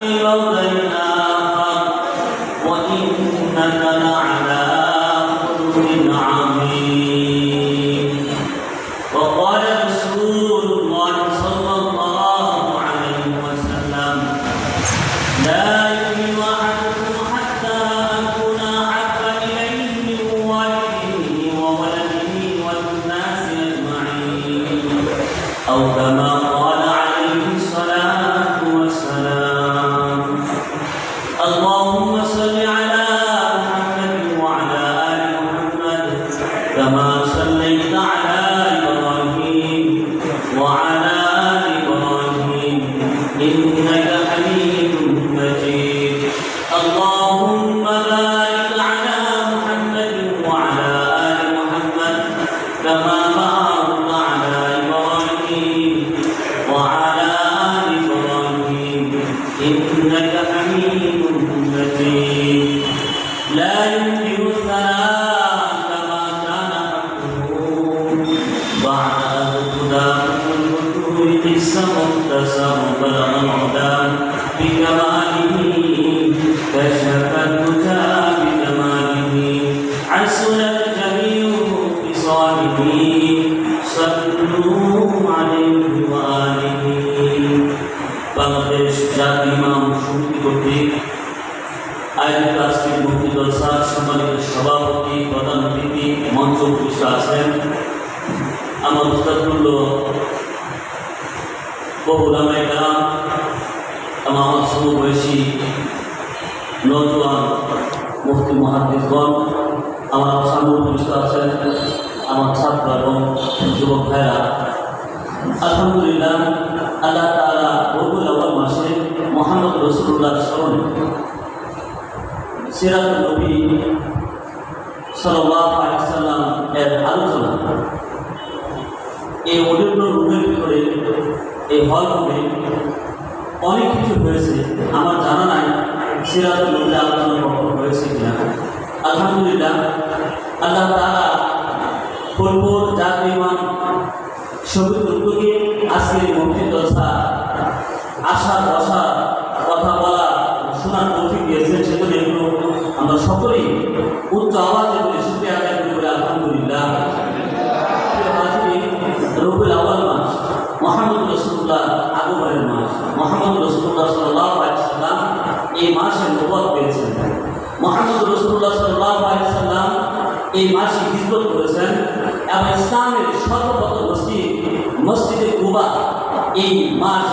لولا وإنك لعلى خلق عظيم. وقال رسول الله صلى الله عليه وسلم: لا يؤمن أحدكم حتى أكون أحب إليه من والده وولده والناس أجمعين، أو كما قال عليه الصلاة والسلام. اللهم صل على محمد وعلى آل محمد كما صليت على إبراهيم وعلى آل إبراهيم إنك حميد مجيد. اللهم بارك على محمد وعلى آل محمد كما باركت على إبراهيم وعلى آل إبراهيم إنك حميد مجيد. لا يمكن الثناء كما كان حقه بعد الهدى والبدور قس مختصر بلغ العدا بكماله كشف الهدى بكماله حسن الجميع بصالحه صلوا عليه وآله. বাংলাদেশ জাতীয় ইমাম সমিতি কর্তৃক আয়োজিত আজকের মুক্তি জলসার সম্মানিত সভাপতি প্রধান অতিথি মঞ্চ উপস্থিত আছেন আমার উস্তাদুল্য বহু উলামায়ে কেরাম, আমার সমবয়সী নওজোয়ান মুফতি মুহাদ্দিসগণ, আমার সামনে উপস্থিত আছেন আমার ছাত্র এবং যুবক ভাইরা। আলহামদুলিল্লাহ, আল্লাহ তাআলা রবিউল আউয়াল মাসে মুহাম্মদ রাসূলুল্লাহ স্মরণে সিরাতুন নবী সাল্লাল্লাহু আলাইহি ওয়াসাল্লাম এর আলোচনা এই অডিও রুমের ভিতরে এই হল রুমে অনেক কিছু হয়েছে। আমার জানা নাই সিরাতুন নবী আলোচনা কখন হয়েছে কিনা। আলহামদুলিল্লাহ, আল্লাহ তাআলা ফুলপুর জাতীয় ইমাম সমিতির উদ্যোগে আজকের মুক্তি জলসা আশা বসা কথা বলা শোনার তৌফিক দিয়েছেন, সেজন্য এগুলো আমরা সকলেই উচ্চ আওয়াজে বলে শুকরিয়া আদায় করি। আলহামদুলিল্লাহ। রবিউল আউয়াল মাস মুহাম্মদ রাসূলুল্লাহ আগমনের মাস। মুহাম্মদ রাসূলুল্লাহ সাল্লাল্লাহু আলাইহি ওয়াসাল্লাম এই মাসে নবুয়ত পেয়েছেন। মুহাম্মদ রাসূলুল্লাহ সাল্লাল্লাহু আলাইহি ওয়াসাল্লাম এই মাসে হিজরত করেছেন এবং ইসলামের সর্বপ্রথম মসজিদে কুবা এই মাস